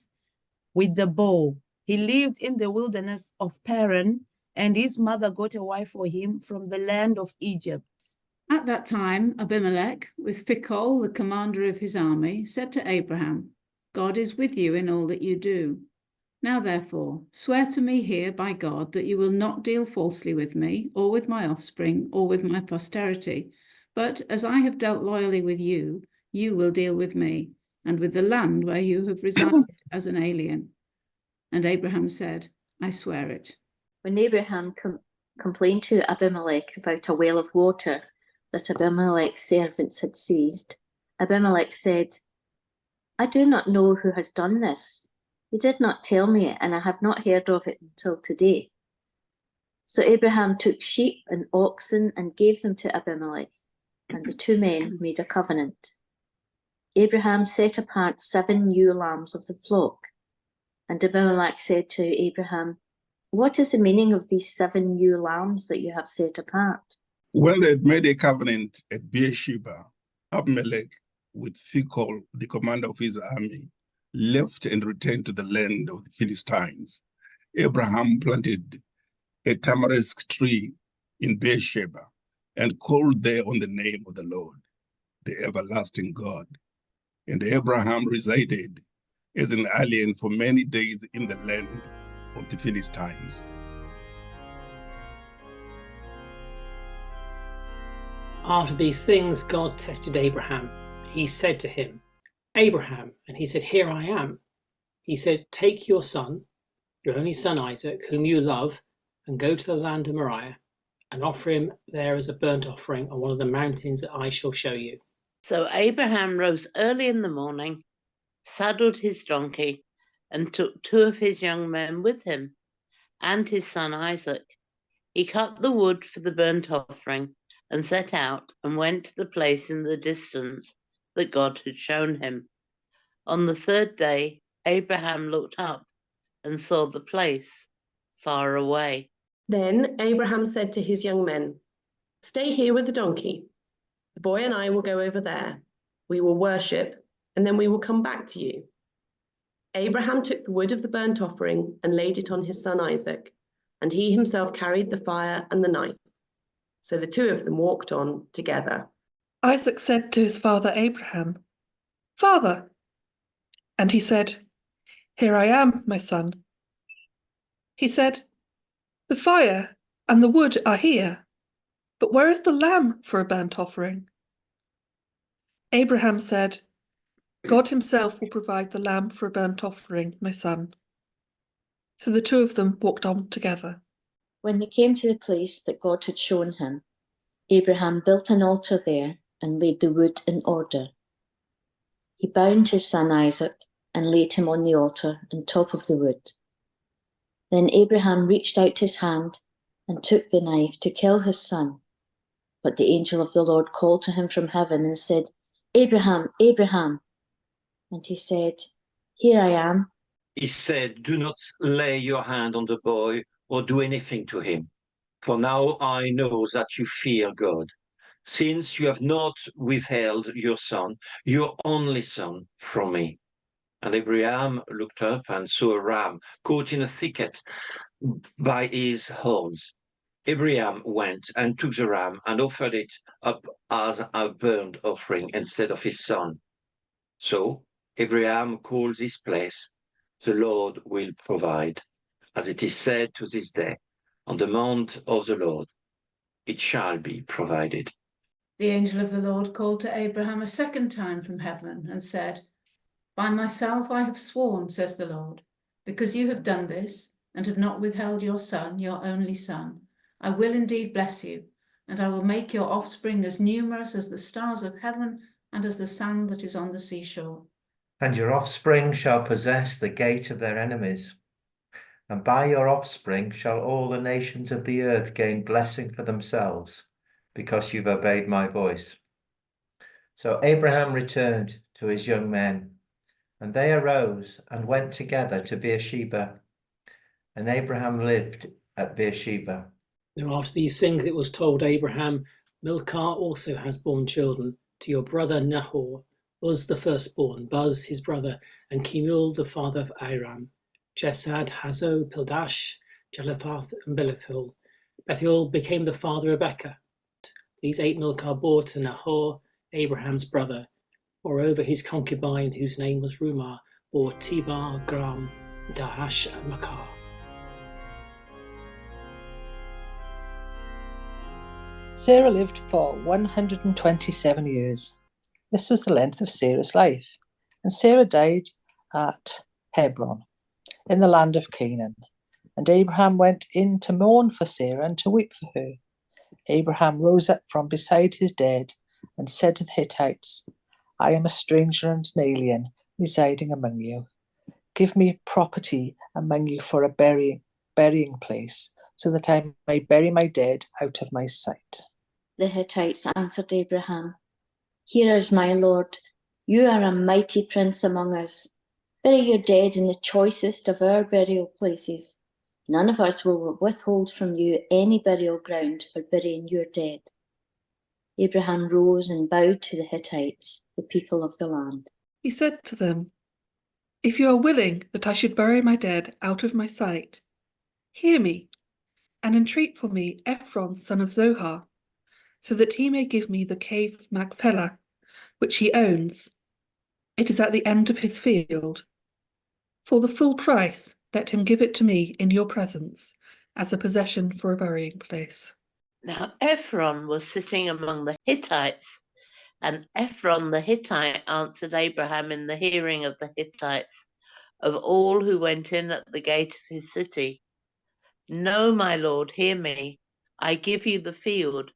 with the bow. He lived in the wilderness of Paran, and his mother got a wife for him from the land of Egypt. At that time, Abimelech, with Phicol, the commander of his army, said to Abraham, "God is with you in all that you do. Now, therefore, swear to me here by God that you will not deal falsely with me, or with my offspring, or with my posterity, but as I have dealt loyally with you, you will deal with me, and with the land where you have resided as an alien." And Abraham said, "I swear it." When Abraham complained to Abimelech about a well of water that Abimelech's servants had seized, Abimelech said, "I do not know who has done this. You did not tell me, and I have not heard of it until today." So Abraham took sheep and oxen and gave them to Abimelech, and the two men made a covenant. Abraham set apart 7 ewe lambs of the flock, and Abimelech said to Abraham, "What is the meaning of these 7 ewe lambs that you have set apart?" When they had made a covenant at Beersheba, Abimelech, with Phicol, the commander of his army, left and returned to the land of the Philistines. Abraham planted a tamarisk tree in Beersheba and called there on the name of the Lord, the everlasting God. And Abraham resided as an alien for many days in the land of the Philistines. After these things, God tested Abraham. He said to him, "Abraham," and he said, "Here I am." He said, "Take your son, your only son Isaac, whom you love, and go to the land of Moriah, and offer him there as a burnt offering on one of the mountains that I shall show you." So Abraham rose early in the morning, saddled his donkey, and took 2 of his young men with him, and his son Isaac. He cut the wood for the burnt offering, and set out and went to the place in the distance that God had shown him. On the 3rd day, Abraham looked up and saw the place far away. Then Abraham said to his young men, "Stay here with the donkey. The boy and I will go over there. We will worship, and then we will come back to you." Abraham took the wood of the burnt offering and laid it on his son Isaac, and he himself carried the fire and the knife. So the 2 of them walked on together. Isaac said to his father Abraham, "Father." And he said, "Here I am, my son." He said, "The fire and the wood are here, but where is the lamb for a burnt offering?" Abraham said, "God himself will provide the lamb for a burnt offering, my son." So the 2 of them walked on together. When they came to the place that God had shown him, Abraham built an altar there and laid the wood in order. He bound his son Isaac and laid him on the altar on top of the wood. Then Abraham reached out his hand and took the knife to kill his son. But the angel of the Lord called to him from heaven and said, "Abraham, Abraham." And he said, "Here I am." He said, "Do not lay your hand on the boy or do anything to him. For now I know that you fear God, since you have not withheld your son, your only son, from me." And Abraham looked up and saw a ram caught in a thicket by his horns. Abraham went and took the ram and offered it up as a burnt offering instead of his son. So Abraham called this place, "The Lord will provide," as it is said to this day, "On the mount of the Lord it shall be provided." The angel of the Lord called to Abraham a second time from heaven and said, "By myself I have sworn, says the Lord, because you have done this and have not withheld your son, your only son, I will indeed bless you, and I will make your offspring as numerous as the stars of heaven and as the sand that is on the seashore. And your offspring shall possess the gate of their enemies. And by your offspring shall all the nations of the earth gain blessing for themselves, because you've obeyed my voice." So Abraham returned to his young men, and they arose and went together to Beersheba. And Abraham lived at Beersheba. Now after these things it was told Abraham, "Milcah also has borne children to your brother Nahor, Uz the firstborn, Buz his brother, and Kemuel the father of Aram, Chesed, Hazo, Pildash, Jephthah, and Bethuel. Bethuel became the father of Rebekah. These 8 Milcah bore to Nahor, Abraham's brother. Moreover, his concubine, whose name was Rumah, bore Tibar, Gram, Dahash, and Makah. Sarah lived for 127 years. This was the length of Sarah's life. And Sarah died at Hebron, in the land of Canaan. And Abraham went in to mourn for Sarah and to weep for her. Abraham rose up from beside his dead and said to the Hittites, "I am a stranger and an alien residing among you. Give me property among you for a burying place, so that I may bury my dead out of my sight. The Hittites answered Abraham, Hear us, my lord. You are a mighty prince among us. Bury your dead in the choicest of our burial places. None of us will withhold from you any burial ground for burying your dead. Abraham rose and bowed to the Hittites, the people of the land. He said to them, If you are willing that I should bury my dead out of my sight, hear me, and entreat for me Ephron son of Zohar, so that he may give me the cave of Machpelah, which he owns. It is at the end of his field. For the full price, let him give it to me in your presence, as a possession for a burying place. Now Ephron was sitting among the Hittites, and Ephron the Hittite answered Abraham in the hearing of the Hittites, of all who went in at the gate of his city. No, my lord, hear me. I give you the field,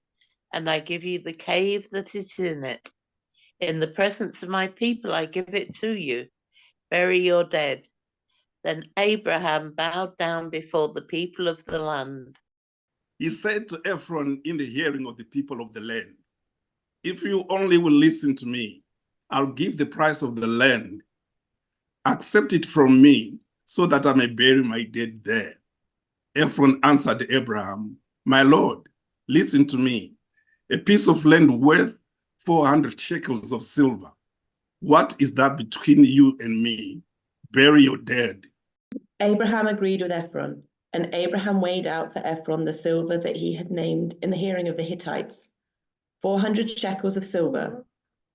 and I give you the cave that is in it. In the presence of my people I give it to you. Bury your dead. Then Abraham bowed down before the people of the land. He said to Ephron in the hearing of the people of the land, If you only will listen to me, I'll give the price of the land. Accept it from me, so that I may bury my dead there. Ephron answered Abraham, My lord, listen to me. A piece of land worth 400 shekels of silver. What is that between you and me? Bury your dead. Abraham agreed with Ephron, and Abraham weighed out for Ephron the silver that he had named in the hearing of the Hittites, 400 shekels of silver,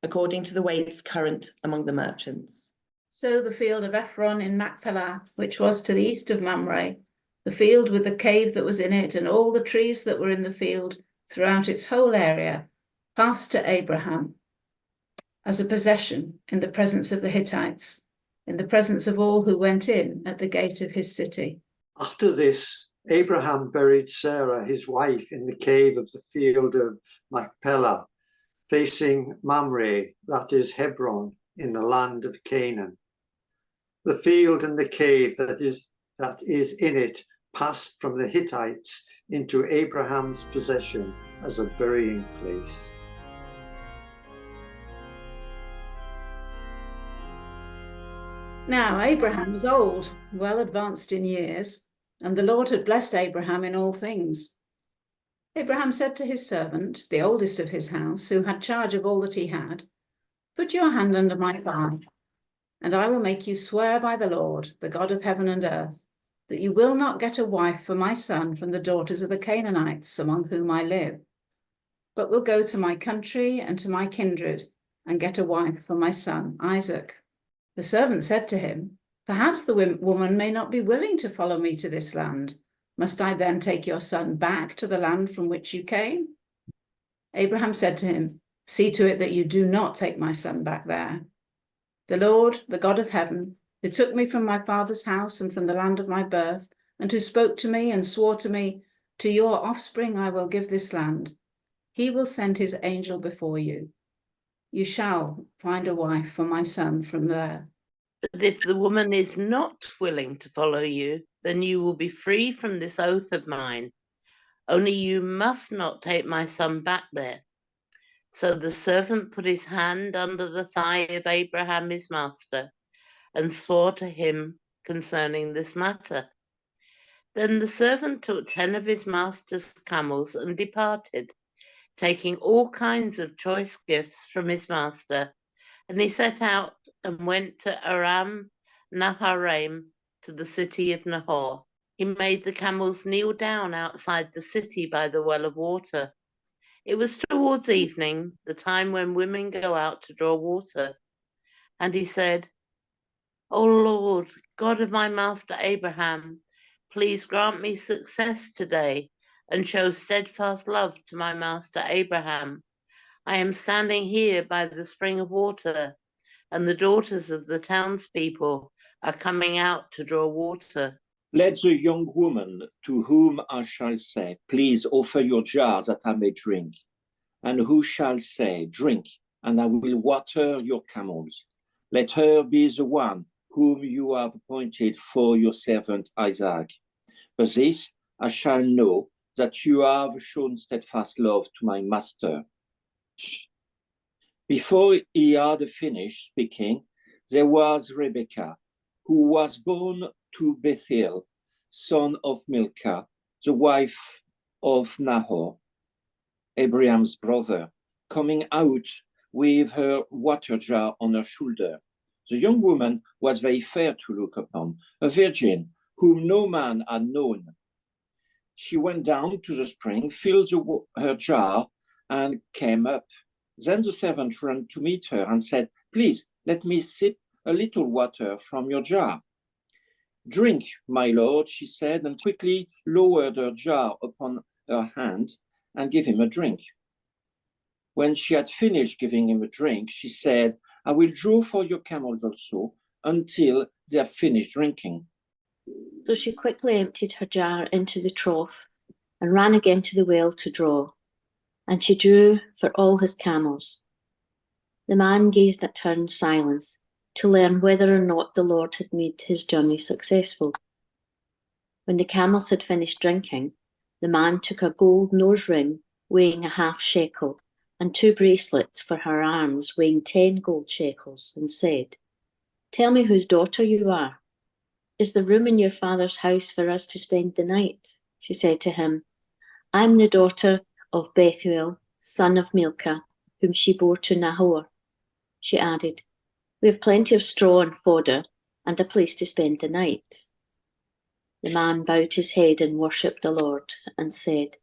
according to the weights current among the merchants. So the field of Ephron in Machpelah, which was to the east of Mamre, the field with the cave that was in it, and all the trees that were in the field throughout its whole area, passed to Abraham as a possession in the presence of the Hittites, in the presence of all who went in at the gate of his city. After this, Abraham buried Sarah, his wife, in the cave of the field of Machpelah, facing Mamre, that is Hebron, in the land of Canaan. The field and the cave that is in it passed from the Hittites into Abraham's possession as a burying place. Now Abraham was old, well advanced in years, and the Lord had blessed Abraham in all things. Abraham said to his servant, the oldest of his house, who had charge of all that he had, Put your hand under my thigh, and I will make you swear by the Lord, the God of heaven and earth, that you will not get a wife for my son from the daughters of the Canaanites among whom I live, but will go to my country and to my kindred and get a wife for my son Isaac. The servant said to him, Perhaps the woman may not be willing to follow me to this land. Must I then take your son back to the land from which you came? Abraham said to him, See to it that you do not take my son back there. The Lord, the God of heaven, who took me from my father's house and from the land of my birth, and who spoke to me and swore to me, To your offspring I will give this land. He will send his angel before you. You shall find a wife for my son from there. But if the woman is not willing to follow you, then you will be free from this oath of mine. Only you must not take my son back there. So the servant put his hand under the thigh of Abraham his master, and swore to him concerning this matter. Then the servant took 10 of his master's camels and departed, taking all kinds of choice gifts from his master, and he set out and went to Aram Naharaim, to the city of Nahor. He made the camels kneel down outside the city by the well of water. It was towards evening, the time when women go out to draw water. And he said, O Lord, God of my master Abraham, please grant me success today and show steadfast love to my master Abraham. I am standing here by the spring of water, and the daughters of the townspeople are coming out to draw water. Let the young woman to whom I shall say, Please offer your jar that I may drink, and who shall say, Drink, and I will water your camels. Let her be the one whom you have appointed for your servant Isaac. For this I shall know that you have shown steadfast love to my master. Before he had finished speaking, there was Rebekah, who was born to Bethuel, son of Milcah, the wife of Nahor, Abraham's brother, coming out with her water jar on her shoulder. The young woman was very fair to look upon, a virgin whom no man had known. She went down to the spring, filled her jar, and came up. Then the servant ran to meet her and said, "Please, let me sip a little water from your jar." "Drink, my lord," she said, and quickly lowered her jar upon her hand and gave him a drink. When she had finished giving him a drink, she said, "I will draw for your camels also until they have finished drinking." So she quickly emptied her jar into the trough and ran again to the well to draw, and she drew for all his camels. The man gazed at her in silence to learn whether or not the Lord had made his journey successful. When the camels had finished drinking, the man took a gold nose ring weighing 1/2 shekel and 2 bracelets for her arms weighing 10 gold shekels and said, "Tell me whose daughter you are. Is there room in your father's house for us to spend the night?" She said to him, "I am the daughter of Bethuel, son of Milcah, whom she bore to Nahor." She added, "We have plenty of straw and fodder and a place to spend the night." The man bowed his head and worshipped the Lord and said,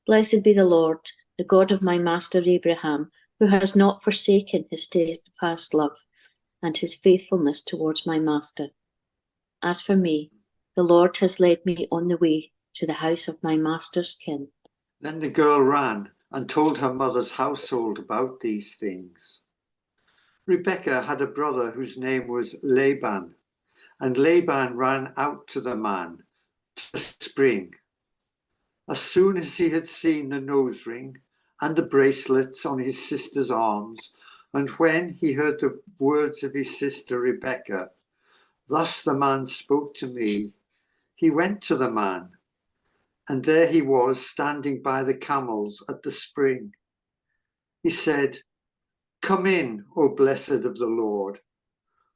"Blessed be the Lord, the God of my master Abraham, who has not forsaken his steadfast love and his faithfulness towards my master. As for me, the Lord has led me on the way to the house of my master's kin." Then the girl ran and told her mother's household about these things. Rebekah had a brother whose name was Laban, and Laban ran out to the man, to the spring. As soon as he had seen the nose ring and the bracelets on his sister's arms, and when he heard the words of his sister Rebekah, "Thus the man spoke to me," he went to the man, and there he was standing by the camels at the spring. He said, "Come in, O blessed of the Lord.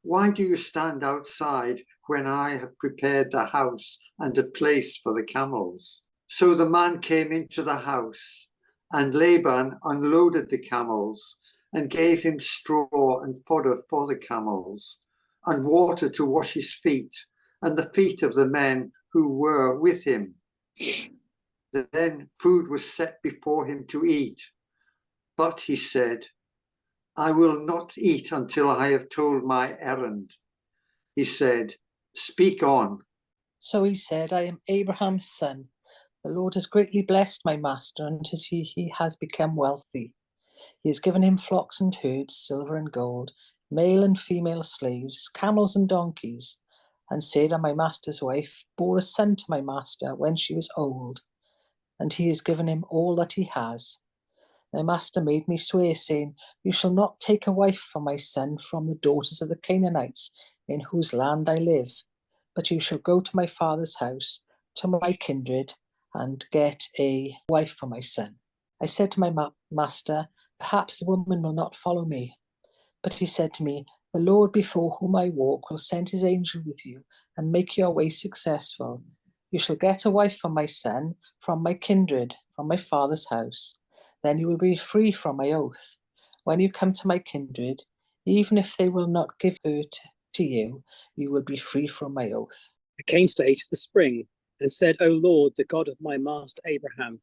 Why do you stand outside when I have prepared the house and a place for the camels?" So the man came into the house, and Laban unloaded the camels and gave him straw and fodder for the camels, and water to wash his feet and the feet of the men who were with him. Then food was set before him to eat. But he said, "I will not eat until I have told my errand." He said, "Speak on." So he said, "I am Abraham's son. The Lord has greatly blessed my master, and he has become wealthy. He has given him flocks and herds, silver and gold, male and female slaves, camels and donkeys. And Sarah, my master's wife, bore a son to my master when she was old, and he has given him all that he has. My master made me swear, saying, 'You shall not take a wife for my son from the daughters of the Canaanites in whose land I live, but you shall go to my father's house, to my kindred, and get a wife for my son.' I said to my master, 'Perhaps the woman will not follow me.' But he said to me, 'The Lord before whom I walk will send his angel with you and make your way successful. You shall get a wife for my son from my kindred, from my father's house. Then you will be free from my oath. When you come to my kindred, even if they will not give her to you, you will be free from my oath.' I came today to the spring and said, 'O Lord, the God of my master Abraham,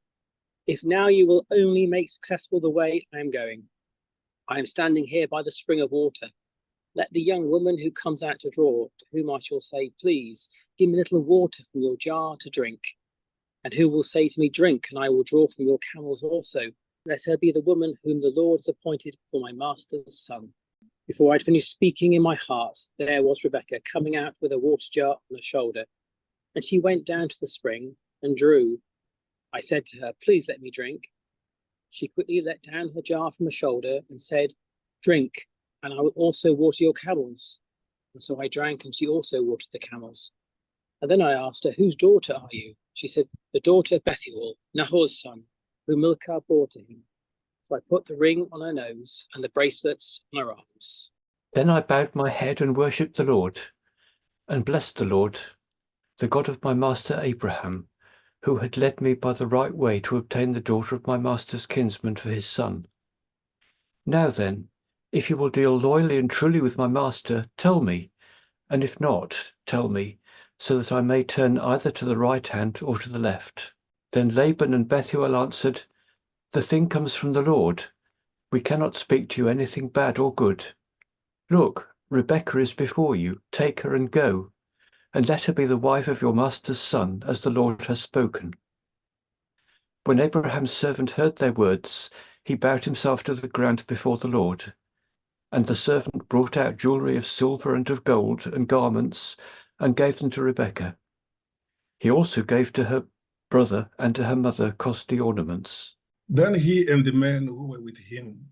if now you will only make successful the way I am going. I am standing here by the spring of water. Let the young woman who comes out to draw, to whom I shall say, "Please, give me a little water from your jar to drink," and who will say to me, "Drink, and I will draw from your camels also," let her be the woman whom the Lord has appointed for my master's son." Before I'd finished speaking in my heart, there was Rebekah coming out with a water jar on her shoulder, and she went down to the spring and drew. I said to her, "Please let me drink." She quickly let down her jar from her shoulder and said, "Drink, and I will also water your camels." And so I drank, and she also watered the camels. And then I asked her, "Whose daughter are you?" She said, "The daughter of Bethuel, Nahor's son, whom Milcah bore to him." So I put the ring on her nose and the bracelets on her arms. Then I bowed my head and worshipped the Lord, and blessed the Lord, the God of my master Abraham, who had led me by the right way to obtain the daughter of my master's kinsman for his son. Now then, if you will deal loyally and truly with my master, tell me, and if not, tell me, so that I may turn either to the right hand or to the left. Then Laban and Bethuel answered, "The thing comes from the Lord. We cannot speak to you anything bad or good. Look, Rebekah is before you. Take her and go, and let her be the wife of your master's son, as the Lord has spoken." When Abraham's servant heard their words, he bowed himself to the ground before the Lord. And the servant brought out jewelry of silver and of gold and garments, and gave them to Rebekah. He also gave to her brother and to her mother costly ornaments. Then he and the men who were with him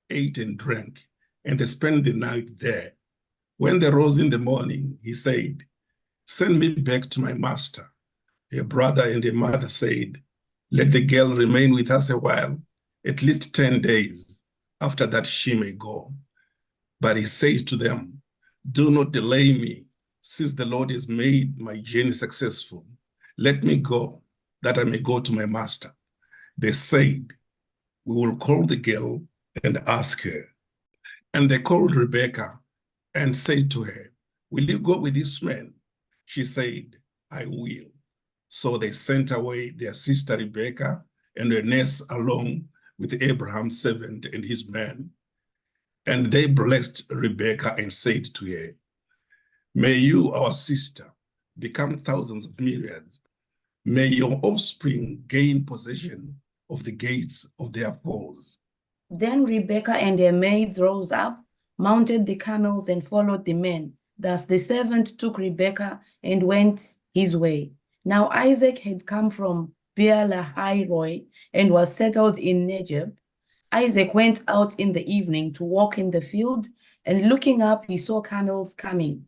ate and drank, and they spent the night there. When they rose in the morning, he said, "Send me back to my master." Her brother and her mother said, "Let the girl remain with us a while, at least 10 days. After that she may go." But he said to them, "Do not delay me, since the Lord has made my journey successful. Let me go, that I may go to my master." They said, "We will call the girl and ask her." And they called Rebekah and said to her, "Will you go with this man?" She said, "I will." So they sent away their sister Rebekah and her nurse along with Abraham's servant and his men. And they blessed Rebekah and said to her, "May you, our sister, become thousands of myriads. May your offspring gain possession of the gates of their foes." Then Rebekah and her maids rose up, mounted the camels, and followed the men. Thus the servant took Rebekah and went his way. Now Isaac had come from Beer-lahai-roi and was settled in Negeb. Isaac went out in the evening to walk in the field, and looking up, he saw camels coming.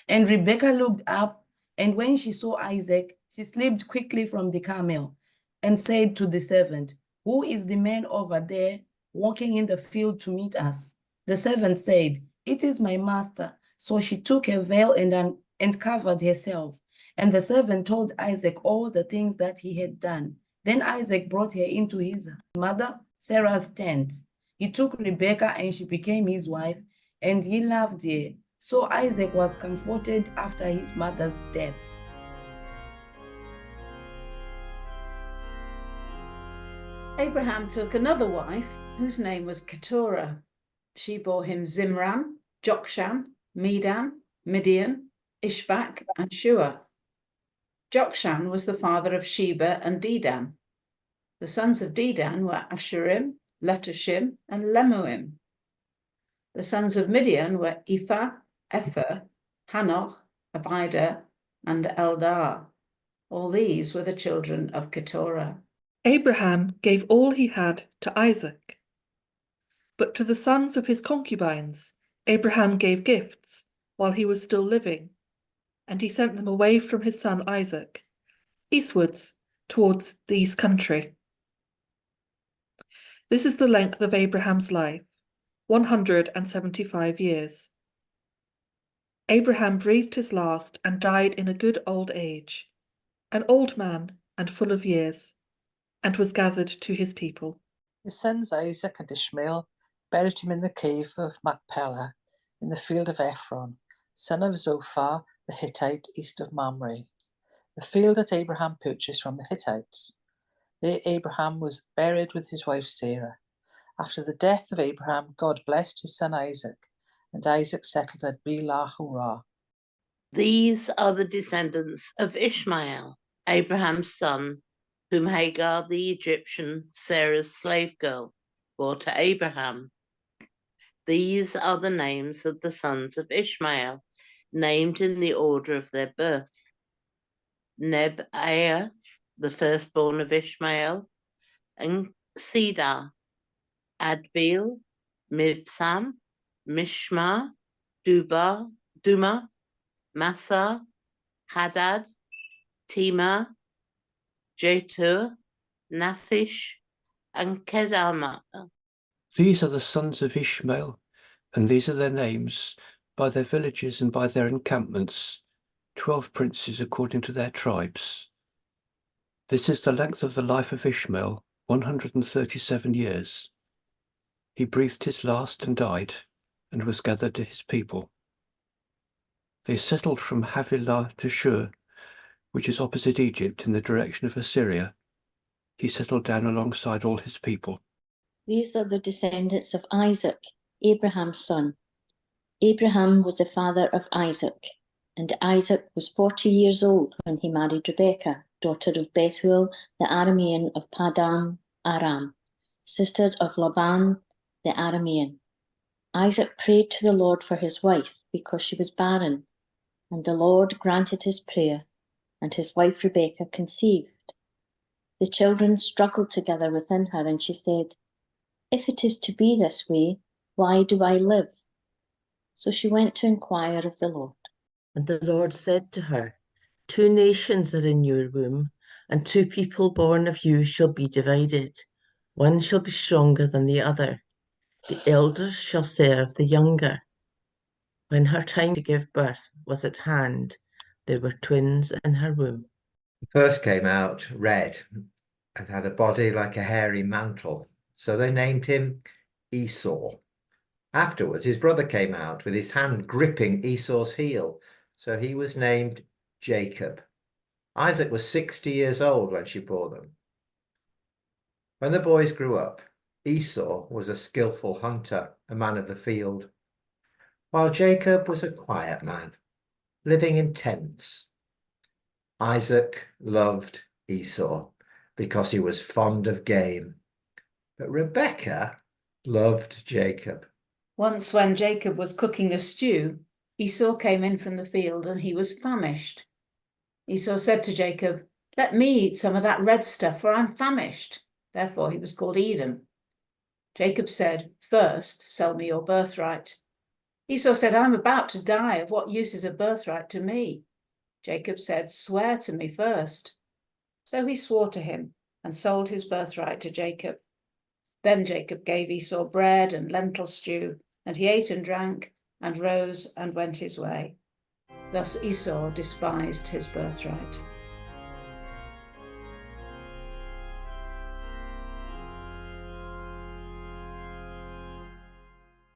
And Rebekah looked up, and when she saw Isaac, she slipped quickly from the camel and said to the servant, "Who is the man over there walking in the field to meet us?" The servant said, "It is my master." So she took a veil and covered herself. And the servant told Isaac all the things that he had done. Then Isaac brought her into his mother Sarah's tent. He took Rebekah, and she became his wife, and he loved her. So Isaac was comforted after his mother's death. Abraham took another wife, whose name was Keturah. She bore him Zimran, Jokshan, Medan, Midian, Ishbak, and Shua. Jokshan was the father of Sheba and Dedan. The sons of Dedan were Asherim, Letushim, and Lemuim. The sons of Midian were Ephah, Epher, Hanoch, Abida, and Eldar. All these were the children of Keturah. Abraham gave all he had to Isaac. But to the sons of his concubines, Abraham gave gifts while he was still living, and he sent them away from his son Isaac, eastwards towards the east country. This is the length of Abraham's life, 175 years. Abraham breathed his last and died in a good old age, an old man and full of years, and was gathered to his people. His sons Isaac and Ishmael buried him in the cave of Machpelah in the field of Ephron, son of Zophar the Hittite, east of Mamre, the field that Abraham purchased from the Hittites. There Abraham was buried with his wife Sarah. After the death of Abraham, God blessed his son Isaac, and Isaac settled at Beer-lahai-roi. These are the descendants of Ishmael, Abraham's son, whom Hagar the Egyptian, Sarah's slave girl, bore to Abraham. These are the names of the sons of Ishmael, named in the order of their birth. Nebaioth, the firstborn of Ishmael, and Sidar, Adbeel, Mibsam, Mishma, Duma, Massa, Hadad, Tema, Jetur, Naphish, and Kedama. These are the sons of Ishmael, and these are their names, by their villages and by their encampments, 12 princes according to their tribes. This is the length of the life of Ishmael, 137 years. He breathed his last and died, and was gathered to his people. They settled from Havilah to Shur, which is opposite Egypt in the direction of Assyria. He settled down alongside all his people. These are the descendants of Isaac, Abraham's son. Abraham was the father of Isaac, and Isaac was 40 years old when he married Rebekah, daughter of Bethuel the Aramean of Paddan Aram, sister of Laban the Aramean. Isaac prayed to the Lord for his wife because she was barren, and the Lord granted his prayer, and his wife Rebekah conceived. The children struggled together within her, and she said, "If it is to be this way, why do I live?" So she went to inquire of the Lord. And the Lord said to her, 2 nations are in your womb, and 2 people born of you shall be divided. One shall be stronger than the other. The elder shall serve the younger. When her time to give birth was at hand, there were twins in her womb. The first came out red and had a body like a hairy mantle, so they named him Esau. Afterwards, his brother came out with his hand gripping Esau's heel, so he was named Jacob. Isaac was 60 years old when she bore them. When the boys grew up, Esau was a skillful hunter, a man of the field, while Jacob was a quiet man, living in tents. Isaac loved Esau because he was fond of game, but Rebekah loved Jacob. Once when Jacob was cooking a stew, Esau came in from the field and he was famished. Esau said to Jacob, "Let me eat some of that red stuff, for I'm famished." Therefore he was called Edom. Jacob said, "First, sell me your birthright." Esau said, "I'm about to die. Of what use is a birthright to me?" Jacob said, "Swear to me first." So he swore to him and sold his birthright to Jacob. Then Jacob gave Esau bread and lentil stew, and he ate and drank, and rose and went his way. Thus Esau despised his birthright.